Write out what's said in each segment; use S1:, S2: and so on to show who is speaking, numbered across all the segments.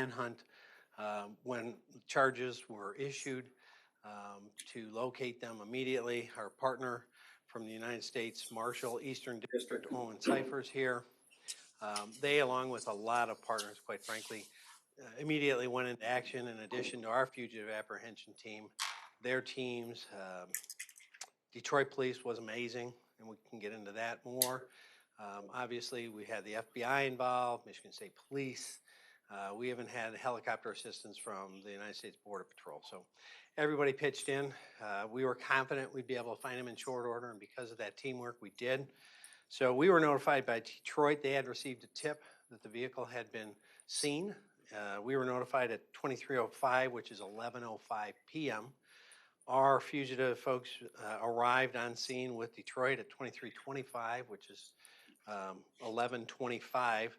S1: manhunt when charges were issued to locate them immediately. Our partner from the United States Marshal Eastern District, Owen Cyphers here. They, along with a lot of partners, quite frankly, immediately went into action in addition to our fugitive apprehension team. Their teams, Detroit Police was amazing, and we can get into that more. Obviously, we had the FBI involved, Michigan State Police. We even had helicopter assistance from the United States Border Patrol. So everybody pitched in. We were confident we'd be able to find them in short order, and because of that teamwork, we did. So we were notified by Detroit. They had received a tip that the vehicle had been seen. We were notified at 23:05, which is 11:05 p.m. Our fugitive folks arrived on scene with Detroit at 23:25, which is 11:25.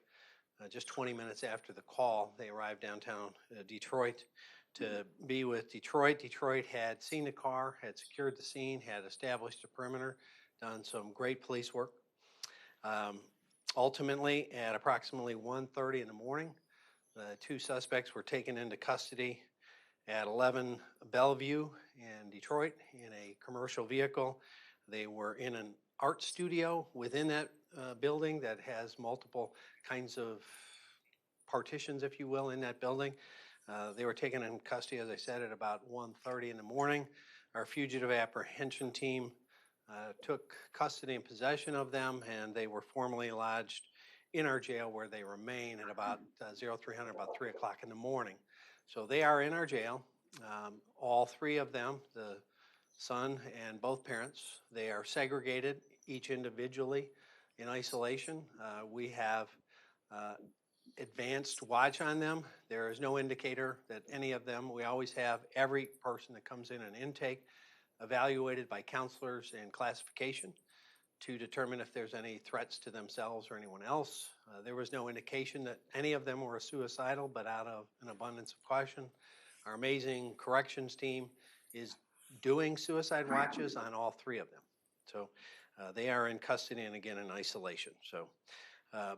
S1: Just 20 minutes after the call, they arrived downtown Detroit to be with Detroit. Detroit had seen the car, had secured the scene, had established a perimeter, done some great police work. Ultimately, at approximately 1:30 in the morning, the two suspects were taken into custody at 11 Bellevue in Detroit in a commercial vehicle. They were in an art studio within that building that has multiple kinds of partitions, if you will, in that building. They were taken in custody, as I said, at about 1:30 in the morning. Our fugitive apprehension team took custody and possession of them, and they were formally lodged in our jail, where they remain at about 0300, about 3 o'clock in the morning. So they are in our jail. All three of them, the son and both parents, they are segregated, each individually in isolation. We have advanced watch on them. There is no indicator that any of them, we always have every person that comes in an intake evaluated by counselors and classification to determine if there's any threats to themselves or anyone else. There was no indication that any of them were suicidal, but out of an abundance of caution, our amazing corrections team is doing suicide watches on all three of them. So they are in custody and again in isolation. So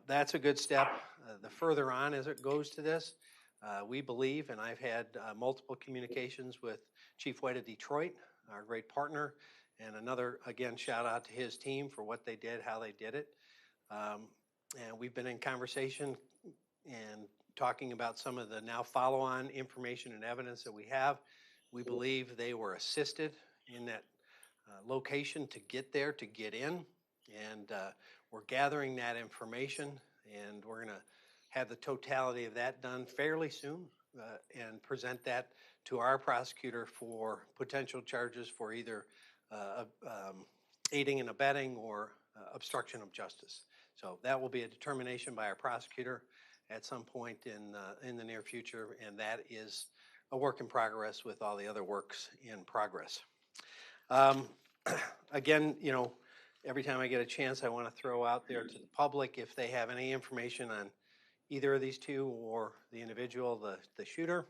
S1: that's a good step. The further on as it goes to this, we believe, and I've had multiple communications with Chief White of Detroit, our great partner, and another, again, shout out to his team for what they did, how they did it. And we've been in conversation and talking about some of the now follow-on information and evidence that we have. We believe they were assisted in that location to get there, to get in, and we're gathering that information, and we're going to have the totality of that done fairly soon and present that to our prosecutor for potential charges for either aiding and abetting or obstruction of justice. So that will be a determination by our prosecutor at some point in the near future, and that is a work in progress with all the other works in progress. Again, you know, every time I get a chance, I want to throw out there to the public, if they have any information on either of these two or the individual, the shooter,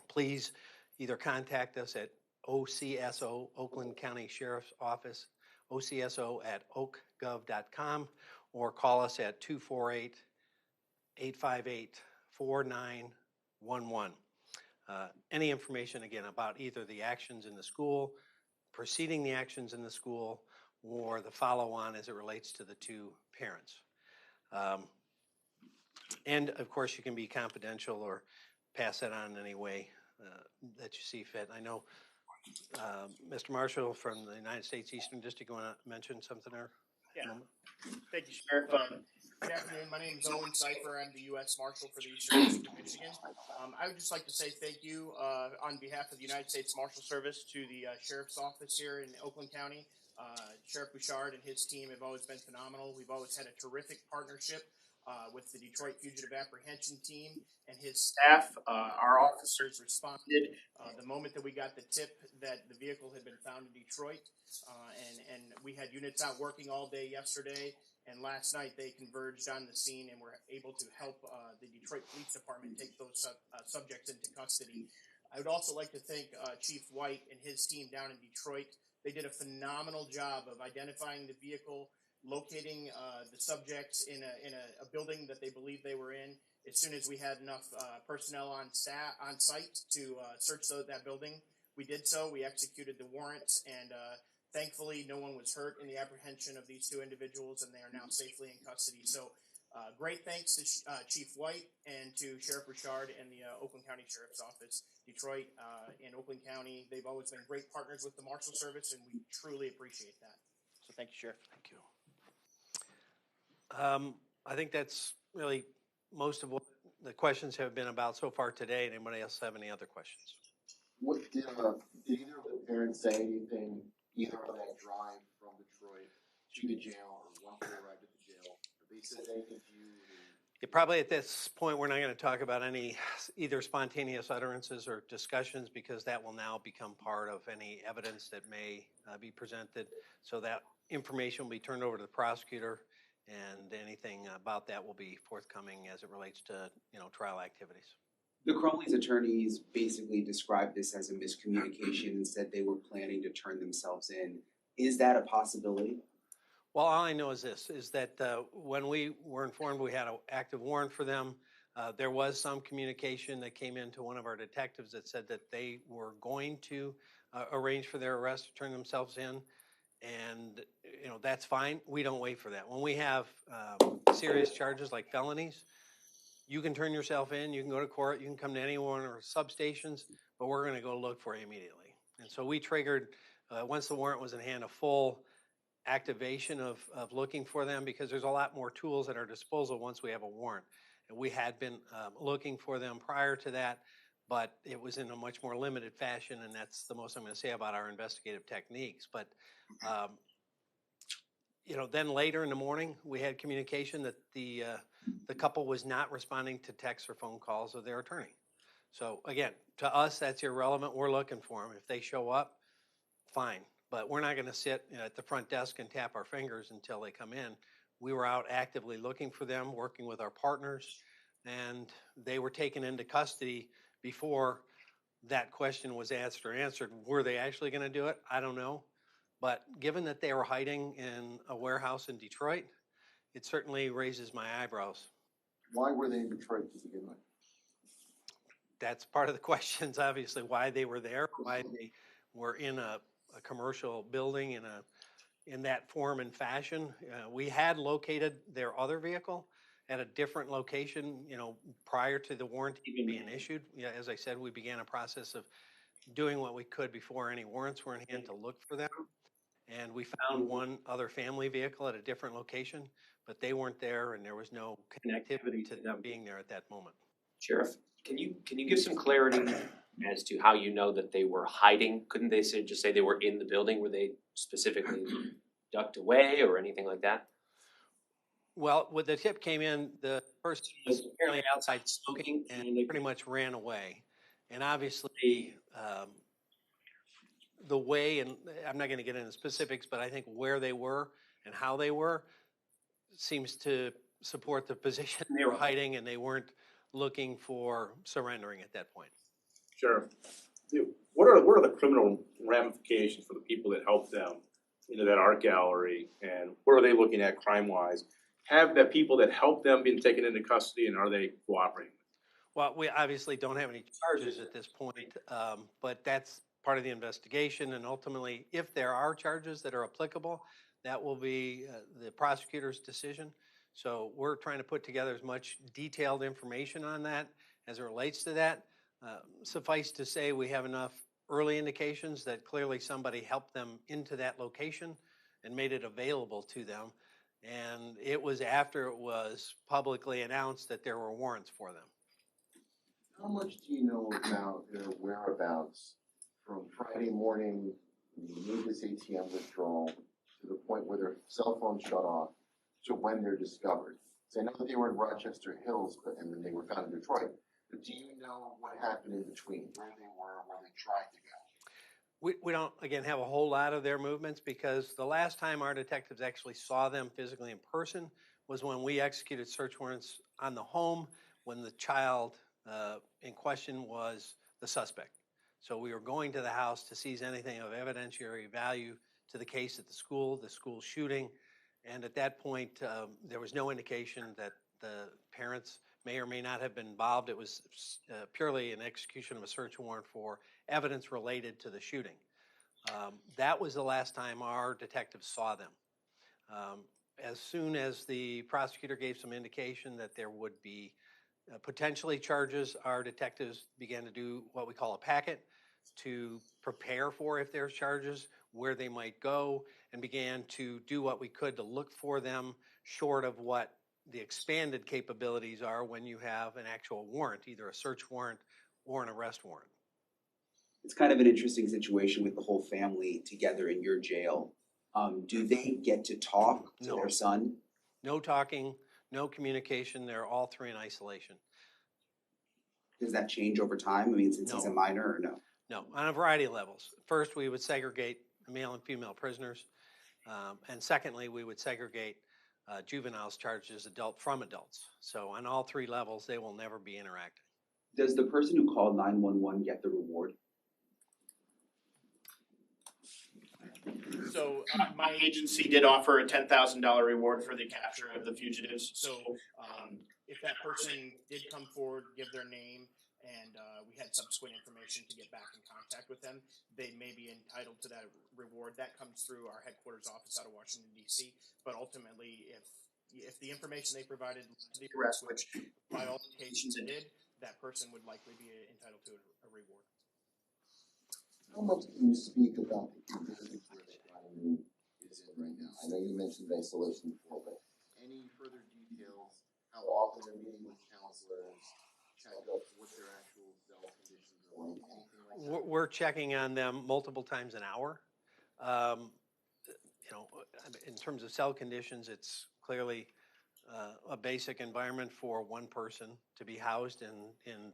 S1: please either contact us at OCSO, Oakland County Sheriff's Office, ocso@oakgov.com, or call us at 248-858-4911. Any information, again, about either the actions in the school, preceding the actions in the school, or the follow-on as it relates to the two parents. And, of course, you can be confidential or pass that on in any way that you see fit. I know Mr. Marshall from the United States Eastern District, you want to mention something there?
S2: Yeah. Thank you, Sheriff. Good afternoon. My name is Owen Cypher. I'm the U.S. Marshal for the Eastern District of Michigan. I would just like to say thank you on behalf of the United States Marshal Service to the Sheriff's Office here in Oakland County. Sheriff Bouchard and his team have always been phenomenal. We've always had a terrific partnership with the Detroit Fugitive Apprehension Team and his staff. Our officers responded the moment that we got the tip that the vehicle had been found in Detroit, and we had units out working all day yesterday, and last night they converged on the scene and were able to help the Detroit Police Department take those subjects into custody. I would also like to thank Chief White and his team down in Detroit. They did a phenomenal job of identifying the vehicle, locating the subjects in a building that they believe they were in, as soon as we had enough personnel on site to search that building, we did so. We executed the warrants, and thankfully, no one was hurt in the apprehension of these two individuals, and they are now safely in custody. So, great thanks to Chief White and to Sheriff Richard and the Oakland County Sheriff's Office, Detroit and Oakland County. They've always been great partners with the Marshal Service, and we truly appreciate that. So, thank you, Sheriff.
S1: Thank you. I think that's really most of what the questions have been about so far today. Anybody else have any other questions?
S3: What did either of the parents say anything either on that drive from Detroit to the jail or once they arrived at the jail? Have they said anything to you?
S1: Yeah, probably at this point, we're not going to talk about any either spontaneous utterances or discussions because that will now become part of any evidence that may be presented. So that information will be turned over to the prosecutor, and anything about that will be forthcoming as it relates to, trial activities.
S4: The Crowley's attorneys basically described this as a miscommunication and said they were planning to turn themselves in. Is that a possibility?
S1: Well, all I know is this, is that when we were informed we had an active warrant for them, there was some communication that came into one of our detectives that said that they were going to arrange for their arrest to turn themselves in. And, that's fine. We don't wait for that. When we have serious charges like felonies, you can turn yourself in, you can go to court, you can come to any one of our substations, but we're going to go look for you immediately. And so we triggered, once the warrant was in hand, a full activation of looking for them because there's a lot more tools at our disposal once we have a warrant. And we had been looking for them prior to that, but it was in a much more limited fashion, and that's the most I'm going to say about our investigative techniques. But, then later in the morning, we had communication that the couple was not responding to texts or phone calls of their attorney. So again, to us, that's irrelevant. We're looking for them. If they show up, fine. But we're not going to sit at the front desk and tap our fingers until they come in. We were out actively looking for them, working with our partners, and they were taken into custody before that question was asked or answered. Were they actually going to do it? I don't know. But given that they were hiding in a warehouse in Detroit, it certainly raises my eyebrows.
S3: Why were they in Detroit to begin with?
S1: That's part of the questions, obviously, why they were there, why they were in a commercial building in that form and fashion. We had located their other vehicle at a different location, prior to the warrant even being issued. As I said, we began a process of doing what we could before any warrants were in hand to look for them. And we found one other family vehicle at a different location, but they weren't there, and there was no connectivity to them being there at that moment.
S5: Sheriff, can you give some clarity as to how you know that they were hiding? Couldn't they just say they were in the building? Were they specifically ducked away or anything like that?
S1: Well, when the tip came in, the person was apparently outside smoking, and they pretty much ran away. And obviously, the way, and I'm not going to get into specifics, but I think where they were and how they were seems to support the position they were hiding, and they weren't looking for surrendering at that point.
S6: Sheriff, what are the criminal ramifications for the people that helped them into that art gallery, and what are they looking at crime-wise? Have the people that helped them been taken into custody, and are they cooperating?
S1: Well, we obviously don't have any charges at this point, but that's part of the investigation, and ultimately, if there are charges that are applicable, that will be the prosecutor's decision. So we're trying to put together as much detailed information on that as it relates to that. Suffice to say, we have enough early indications that clearly somebody helped them into that location and made it available to them. And it was after it was publicly announced that there were warrants for them.
S3: How much do you know about their whereabouts from Friday morning when you made this ATM withdrawal to the point where their cell phone shut off to when they're discovered? So I know that they were in Rochester Hills, and then they were found in Detroit. But do you know what happened in between, where they were, where they tried to go?
S1: We don't, again, have a whole lot of their movements because the last time our detectives actually saw them physically in person was when we executed search warrants on the home when the child in question was the suspect. So we were going to the house to seize anything of evidentiary value to the case at the school shooting. And at that point, there was no indication that the parents may or may not have been involved. It was purely an execution of a search warrant for evidence related to the shooting. That was the last time our detectives saw them. As soon as the prosecutor gave some indication that there would be potentially charges, our detectives began to do what we call a packet to prepare for if there's charges, where they might go, and began to do what we could to look for them short of what the expanded capabilities are when you have an actual warrant, either a search warrant or an arrest warrant.
S4: It's kind of an interesting situation with the whole family together in your jail. Do they get to talk to
S1: No.
S4: their son?
S1: No talking, no communication. They're all three in isolation.
S4: Does that change over time? I mean, since he's a
S1: No.
S4: minor, or no?
S1: No, on a variety of levels. First, we would segregate male and female prisoners. And secondly, we would segregate juveniles charged as from adults. So on all three levels, they will never be interacting.
S4: Does the person who called 911 get the reward?
S2: So my agency did offer a $10,000 reward for the capture of the fugitives. So if that person did come forward, give their name, and we had subsequent information to get back in contact with them, they may be entitled to that reward. That comes through our headquarters office out of Washington, D.C. But ultimately, if the information they provided led to the arrest, which by all indications it did, that person would likely be entitled to a reward.
S3: How much can you speak about the buildings where the crime is in right now? I know you mentioned isolation before, but any further details? How often they're meeting with counselors? Check up what their actual cell conditions are like? Anything like that?
S1: We're checking on them multiple times an hour. In terms of cell conditions, it's clearly a basic environment for one person to be housed in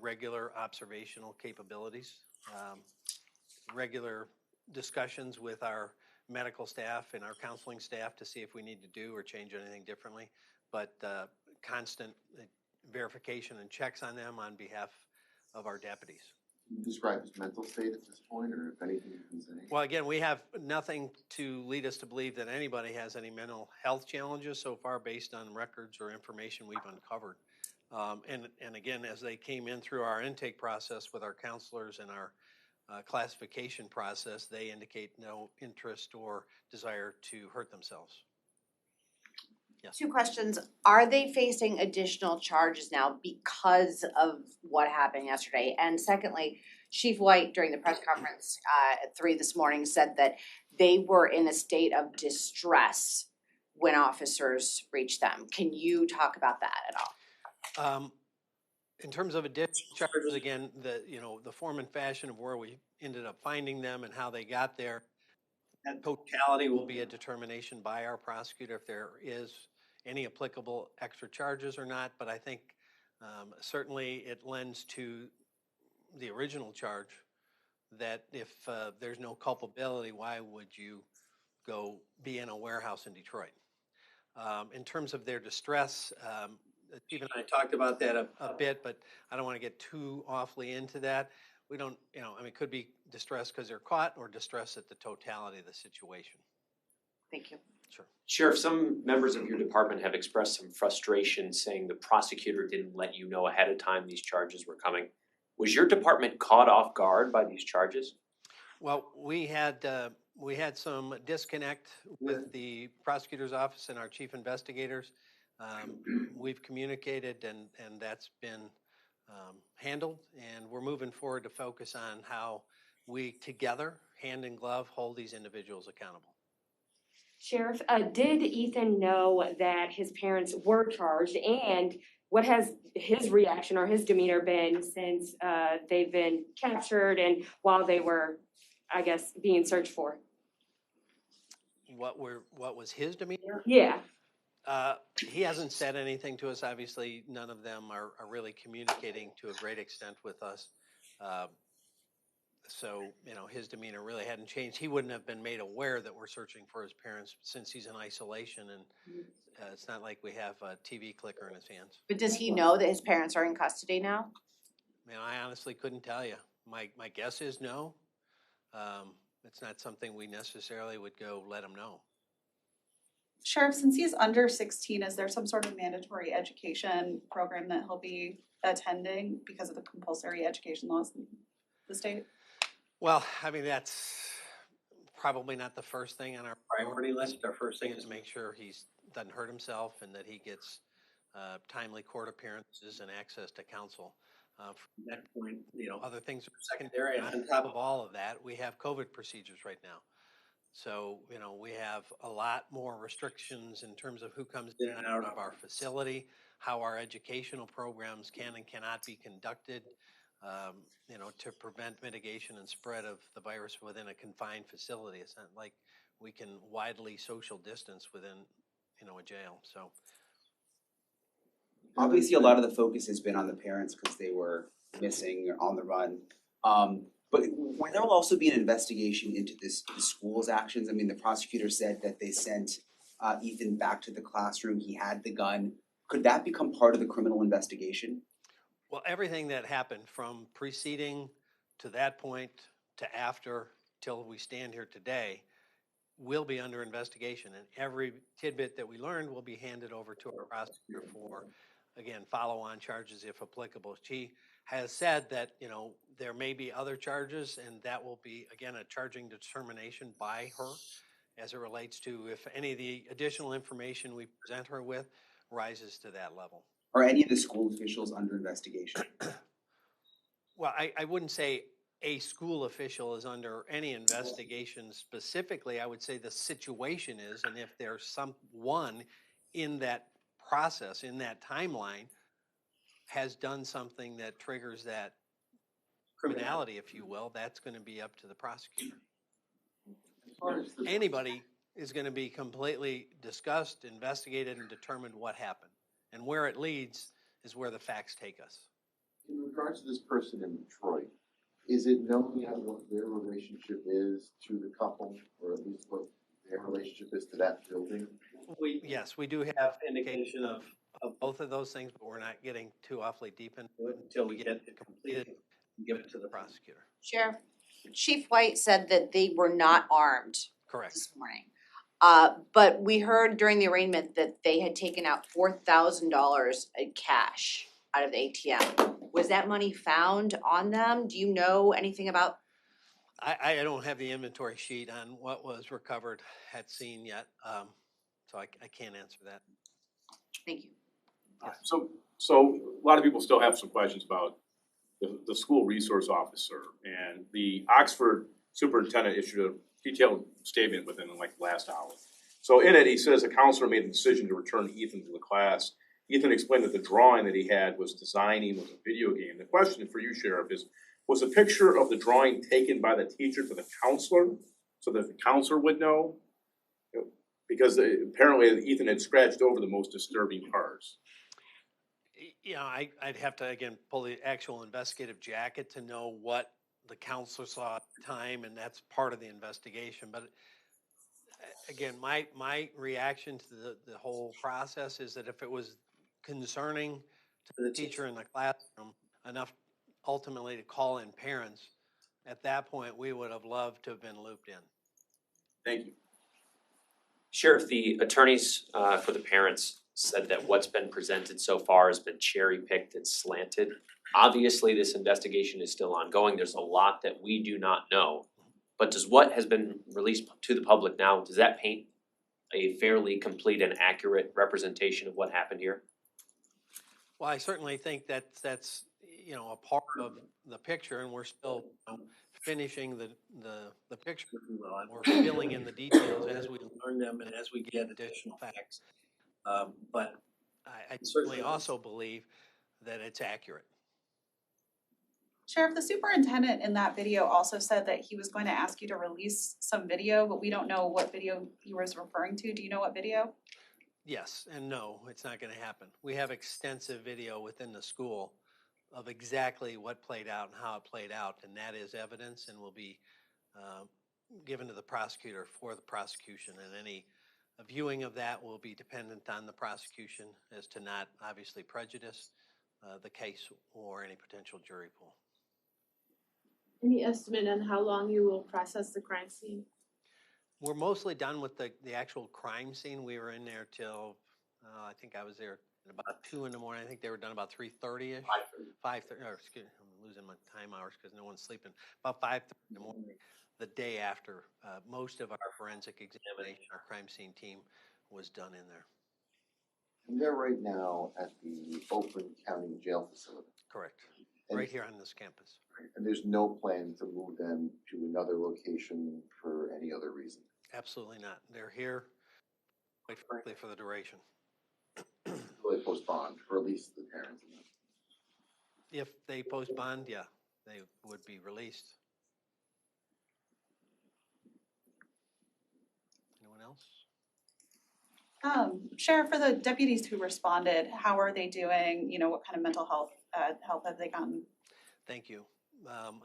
S1: regular observational capabilities. Regular discussions with our medical staff and our counseling staff to see if we need to do or change anything differently, but constant verification and checks on them on behalf of our deputies.
S3: Can you describe his mental state at this point, or if anything you can say?
S1: Well, again, we have nothing to lead us to believe that anybody has any mental health challenges so far based on records or information we've uncovered. And again, as they came in through our intake process with our counselors and our classification process, they indicate no interest or desire to hurt themselves. Yes.
S7: 2 questions. Are they facing additional charges now because of what happened yesterday? And secondly, Chief White, during the press conference at 3 this morning, said that they were in a state of distress when officers reached them. Can you talk about that at all?
S1: In terms of additional charges, again, the form and fashion of where we ended up finding them and how they got there, that totality will be a determination by our prosecutor if there is any applicable extra charges or not. But I think certainly it lends to the original charge that if there's no culpability, why would you go be in a warehouse in Detroit? In terms of their distress, Steve and I talked about that a bit, but I don't want to get too awfully into that. We don't, it could be distress because they're caught or distress at the totality of the situation.
S7: Thank you.
S1: Sure.
S5: Sheriff, some members of your department have expressed some frustration saying the prosecutor didn't let you know ahead of time these charges were coming. Was your department caught off guard by these charges?
S1: Well, we had some disconnect with the prosecutor's office and our chief investigators. We've communicated and that's been handled, and we're moving forward to focus on how we together, hand in glove, hold these individuals accountable.
S8: Sheriff, did Ethan know that his parents were charged, and what has his reaction or his demeanor been since they've been captured and while they were, I guess, being searched for?
S1: What was his demeanor?
S8: Yeah.
S1: He hasn't said anything to us. Obviously, none of them are really communicating to a great extent with us. So, his demeanor really hadn't changed. He wouldn't have been made aware that we're searching for his parents since he's in isolation, and it's not like we have a TV clicker in his hands.
S7: But does he know that his parents are in custody now?
S1: I honestly couldn't tell you. My guess is no. It's not something we necessarily would go let him know.
S9: Sheriff, since he's under 16, is there some sort of mandatory education program that he'll be attending because of the compulsory education laws in the state?
S1: Well, I mean, that's probably not the first thing on our priority list. Our first thing is to make sure he's doesn't hurt himself and that he gets timely court appearances and access to counsel. From that point, other things are secondary. And on top of all of that, we have COVID procedures right now. So, we have a lot more restrictions in terms of who comes in and out of our facility, how our educational programs can and cannot be conducted, to prevent mitigation and spread of the virus within a confined facility. It's not like we can widely social distance within, a jail. So
S4: Obviously, a lot of the focus has been on the parents because they were missing or on the run. But will there also be an investigation into the school's actions? I mean, the prosecutor said that they sent Ethan back to the classroom. He had the gun. Could that become part of the criminal investigation?
S1: well, everything that happened from preceding to that point to after till we stand here today will be under investigation, and every tidbit that we learned will be handed over to our prosecutor for, again, follow-on charges if applicable. She has said that, there may be other charges, and that will be, again, a charging determination by her as it relates to if any of the additional information we present her with rises to that level.
S4: Are any of the school officials under investigation?
S1: Well, I wouldn't say a school official is under any investigation specifically. I would say the situation is, and if there's someone in that process, in that timeline, has done something that triggers that criminality, if you will, that's going to be up to the prosecutor. Anybody is going to be completely discussed, investigated, and determined what happened. And where it leads is where the facts take us.
S3: In regards to this person in Detroit, is it known yet what their relationship is to the couple, or at least what their relationship is to that building?
S1: Yes, we do have indication of both of those things, but we're not getting too awfully deep into it until we get it completed and give it to the prosecutor.
S7: Sheriff, Chief White said that they were not armed
S1: Correct.
S7: this morning. But we heard during the arraignment that they had taken out $4,000 in cash out of the ATM. Was that money found on them? Do you know anything about?
S1: I don't have the inventory sheet on what was recovered at scene yet, so I can't answer that.
S7: Thank you.
S6: So a lot of people still have some questions about the school resource officer, and the Oxford superintendent issued a detailed statement within the last hour. So in it, he says the counselor made a decision to return Ethan to the class. Ethan explained that the drawing that he had was designing was a video game. The question for you, Sheriff, is was a picture of the drawing taken by the teacher to the counselor so that the counselor would know? Because apparently Ethan had scratched over the most disturbing parts.
S1: I'd have to, again, pull the actual investigative jacket to know what the counselor saw at the time, and that's part of the investigation. But again, my reaction to the whole process is that if it was concerning to the teacher in the classroom enough ultimately to call in parents, at that point we would have loved to have been looped in.
S6: Thank you.
S5: Sheriff, the attorneys for the parents said that what's been presented so far has been cherry-picked and slanted. Obviously, this investigation is still ongoing. There's a lot that we do not know. But does what has been released to the public now, does that paint a fairly complete and accurate representation of what happened here?
S1: Well, I certainly think that's a part of the picture, and we're still finishing the picture, if you will, and we're filling in the details as we learn them and as we get additional facts. But I certainly also believe that it's accurate.
S9: Sheriff, the superintendent in that video also said that he was going to ask you to release some video, but we don't know what video he was referring to. Do you know what video?
S1: Yes and no, it's not going to happen. We have extensive video within the school of exactly what played out and how it played out, and that is evidence and will be given to the prosecutor for the prosecution, and any viewing of that will be dependent on the prosecution as to not obviously prejudice the case or any potential jury pool.
S10: Any estimate on how long you will process the crime scene?
S1: We're mostly done with the actual crime scene. We were in there till, I think I was there at about 2 in the morning. I think they were done about 3:30-ish. 5:30, or excuse me, I'm losing my time hours because no one's sleeping. About 5:30 in the morning, the day after, most of our forensic examination, our crime scene team was done in there.
S3: And they're right now at the Oakland County Jail facility.
S1: Correct.
S3: And-
S1: Right here on this campus.
S3: And there's no plan to move them to another location for any other reason.
S1: Absolutely not. They're here, quite frankly, for the duration.
S3: Really post bond, or at least the parents.
S1: If they post bond, yeah, they would be released. Anyone else?
S9: Sheriff, for the deputies who responded, how are they doing? You know, what kind of mental health help have they gotten?
S1: Thank you.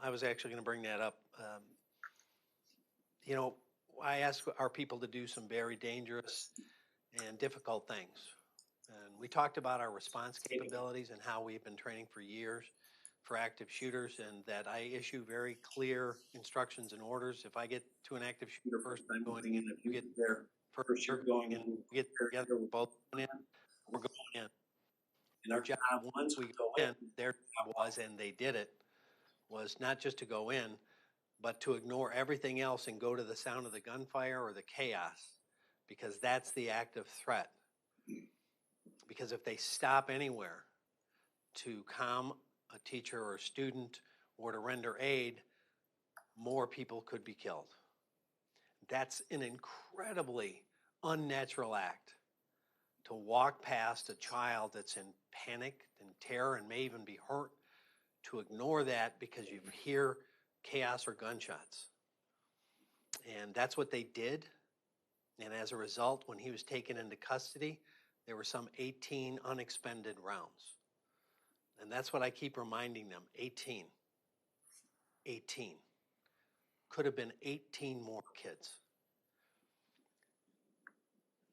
S1: I was actually going to bring that up. You know, I ask our people to do some very dangerous and difficult things. And we talked about our response capabilities and how we've been training for years for active shooters, and that I issue very clear instructions and orders. If I get to an active shooter first, I'm going in. If you get there first, you're going in. We get there together, we're both going in, we're going in. And our job, once we go in, their job was, and they did it, was not just to go in, but to ignore everything else and go to the sound of the gunfire or the chaos, because that's the active threat. Because if they stop anywhere to calm a teacher or a student or to render aid, more people could be killed. That's an incredibly unnatural act, to walk past a child that's in panic and terror and may even be hurt, to ignore that because you hear chaos or gunshots. And that's what they did. And as a result, when he was taken into custody, there were some 18 unexpended rounds. And that's what I keep reminding them, 18. 18. Could have been 18 more kids.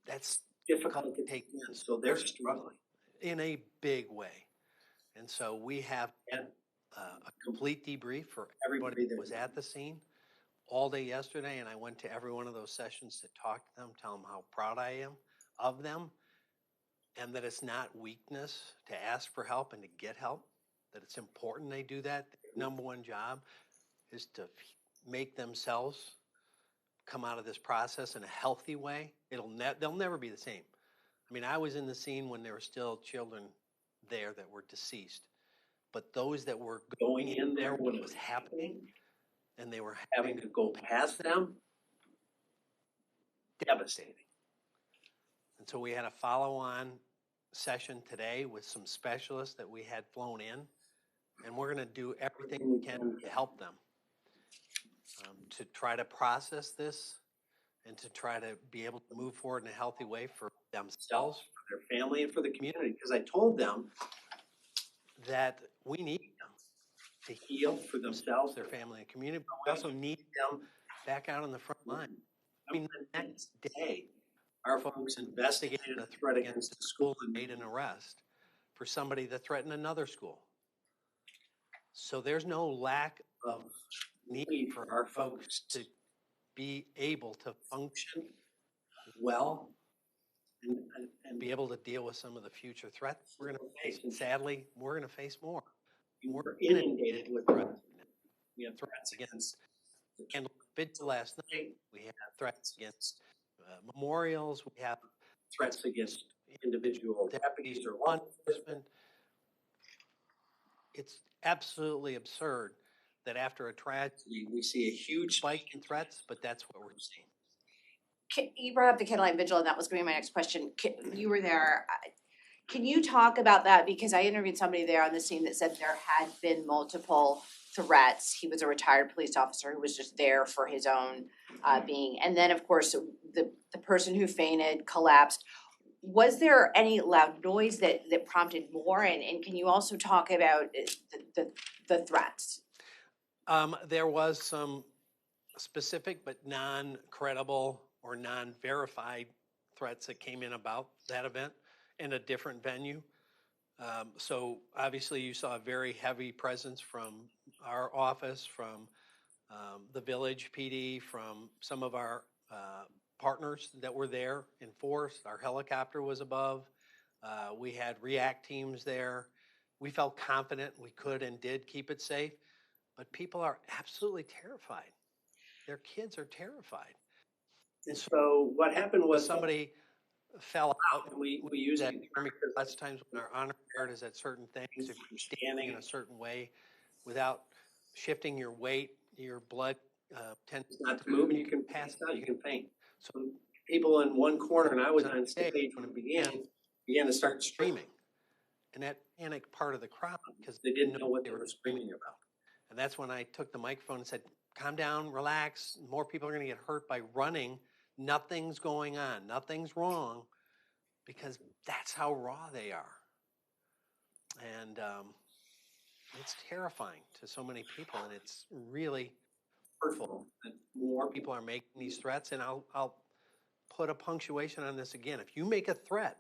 S1: That's difficult to take in, so they're struggling in a big way. And so we have had a complete debrief for everybody that was at the scene all day yesterday, and I went to every one of those sessions to talk to them, tell them how proud I am of them, and that it's not weakness to ask for help and to get help, that it's important they do that. Their number one job is to make themselves come out of this process in a healthy way. They'll never be the same. I mean, I was in the scene when there were still children there that were deceased, but those that were going in there when it was happening and they were having to go past them, devastating. And so we had a follow-on session today with some specialists that we had flown in, and we're going to do everything we can to help them, to try to process this and to try to be able to move forward in a healthy way for themselves, for their family, and for the community. Because I told them that we need them to heal for themselves, their family, and community, but we also need them back out on the front line. I mean, the next day, our folks investigated a threat against a school and made an arrest for somebody that threatened another school. So there's no lack of need for our folks to be able to function well and be able to deal with some of the future threats we're going to face. And sadly, we're going to face more. We're inundated with threats. We have threats against the candle vigil last night. We have threats against memorials. We have threats against individual deputies or law enforcement. It's absolutely absurd that after a tragedy, we see a huge spike in threats, but that's what we're seeing.
S7: You brought up the Candlelight Vigil, and that was going to be my next question. You were there. Can you talk about that? Because I interviewed somebody there on the scene that said there had been multiple threats. He was a retired police officer who was just there for his own being. And then, of course, the person who fainted collapsed. Was there any loud noise that prompted more? And can you also talk about the threats?
S1: There was some specific but non-credible or non-verified threats that came in about that event in a different venue. So obviously you saw a very heavy presence from our office, from the village PD, from some of our partners that were there in force. Our helicopter was above. We had react teams there. We felt confident we could and did keep it safe, but people are absolutely terrified. Their kids are terrified. And so what happened was somebody fell out. We use that term because lots of times when our honor guard is at certain things, if you're standing in a certain way without shifting your weight, your blood tends not to move and you can pass out, you can faint. So people in one corner, and I was on stage when it began to start screaming. And that panicked part of the crowd because they didn't know what they were screaming about. And that's when I took the microphone and said, calm down, relax. More people are going to get hurt by running. Nothing's going on. Nothing's wrong, because that's how raw they are. And it's terrifying to so many people, and it's really hurtful that more people are making these threats. And I'll put a punctuation on this again. If you make a threat,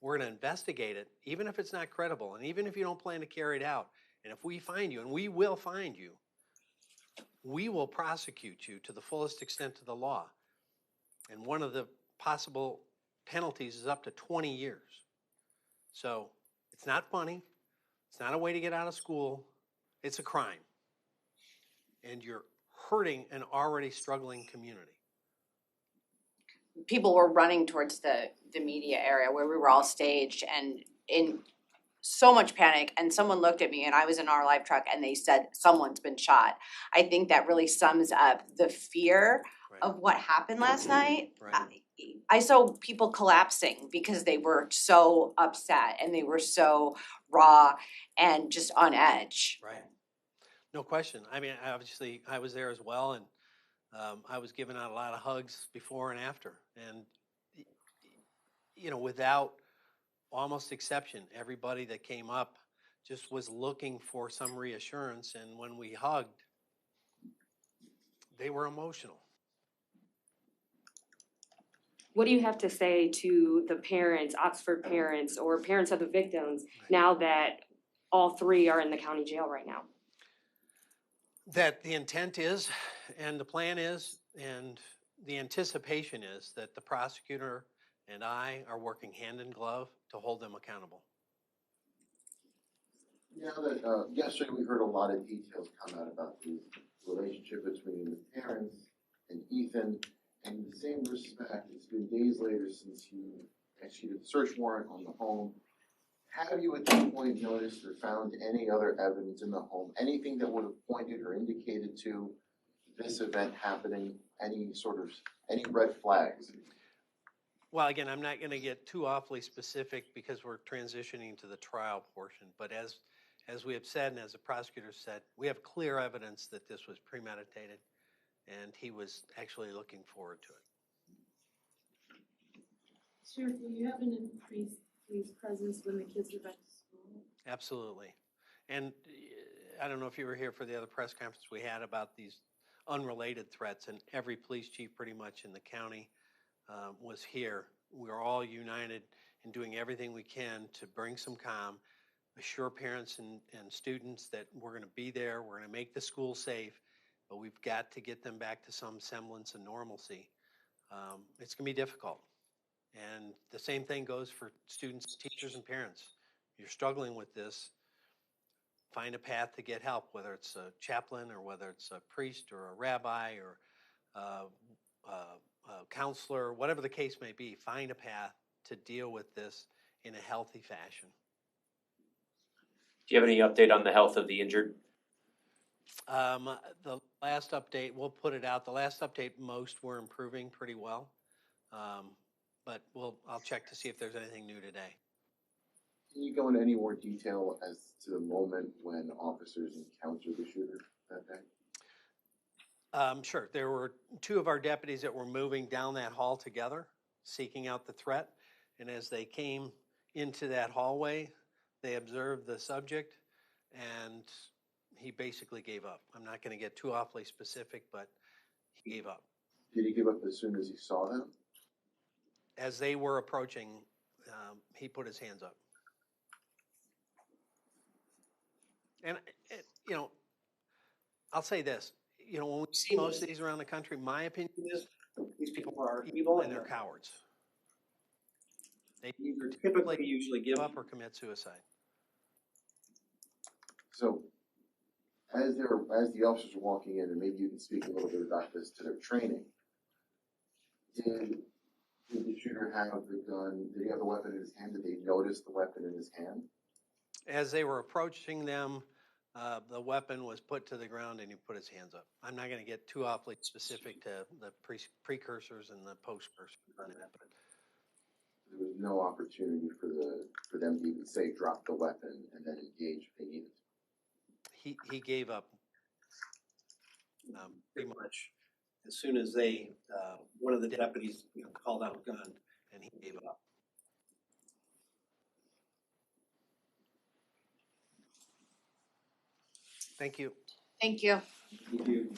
S1: we're going to investigate it, even if it's not credible, and even if you don't plan to carry it out. And if we find you, and we will find you, we will prosecute you to the fullest extent of the law. And one of the possible penalties is up to 20 years. So it's not funny. It's not a way to get out of school. It's a crime. And you're hurting an already struggling community.
S7: People were running towards the media area where we were all staged and in so much panic, and someone looked at me, and I was in our live truck, and they said, someone's been shot. I think that really sums up the fear of what happened last night.
S1: Right.
S7: I saw people collapsing because they were so upset and they were so raw and just on edge.
S1: Right. No question. I mean, obviously, I was there as well, and I was giving out a lot of hugs before and after. And, you know, without almost exception, everybody that came up just was looking for some reassurance. And when we hugged, they were emotional.
S8: What do you have to say to the parents, Oxford parents, or parents of the victims, now that all three are in the county jail right now?
S1: That the intent is, and the plan is, and the anticipation is that the prosecutor and I are working hand in glove to hold them accountable.
S3: Now that, yesterday we heard a lot of details come out about the relationship between the parents and Ethan. And in the same respect, it's been days later since you executed the search warrant on the home. Have you at this point noticed or found any other evidence in the home, anything that would have pointed or indicated to this event happening, any red flags?
S1: Well, again, I'm not going to get too awfully specific because we're transitioning to the trial portion. But as we have said, and as the prosecutor said, we have clear evidence that this was premeditated, and he was actually looking forward to it.
S10: Sheriff, will you have an increased police presence when the kids are back to school?
S1: Absolutely. And I don't know if you were here for the other press conference we had about these unrelated threats, and every police chief pretty much in the county was here. We're all united in doing everything we can to bring some calm, assure parents and students that we're going to be there, we're going to make the school safe, but we've got to get them back to some semblance of normalcy. It's going to be difficult. And the same thing goes for students, teachers, and parents. You're struggling with this, find a path to get help, whether it's a chaplain or whether it's a priest or a rabbi or a counselor, whatever the case may be, find a path to deal with this in a healthy fashion.
S5: Do you have any update on the health of the injured?
S1: The last update, we'll put it out. The last update, most were improving pretty well. But I'll check to see if there's anything new today.
S3: Can you go into any more detail as to the moment when officers encountered the shooter that day?
S1: Sure. There were two of our deputies that were moving down that hall together, seeking out the threat. And as they came into that hallway, they observed the subject, and he basically gave up. I'm not going to get too awfully specific, but he gave up.
S3: Did he give up as soon as he saw them?
S1: As they were approaching, he put his hands up. And, I'll say this. When we see most of these around the country, my opinion is
S11: These people are evil
S1: and they're cowards. They
S11: These are typically usually
S1: give
S11: give
S1: up or commit suicide.
S3: So, as the officers are walking in, and maybe you can speak a little bit about this to their training, did the shooter have the gun, did he have the weapon in his hand? Did they notice the weapon in his hand?
S1: As they were approaching them, the weapon was put to the ground and he put his hands up. I'm not gonna get too awfully specific to the precursors and the postcursors on that, but
S3: There was no opportunity for them to even say, drop the weapon and then engage if they needed to.
S1: he gave up.
S11: pretty much. As soon as they, one of the deputies, called out gun.
S1: And he gave up. Thank you.
S7: Thank you.
S11: Thank you.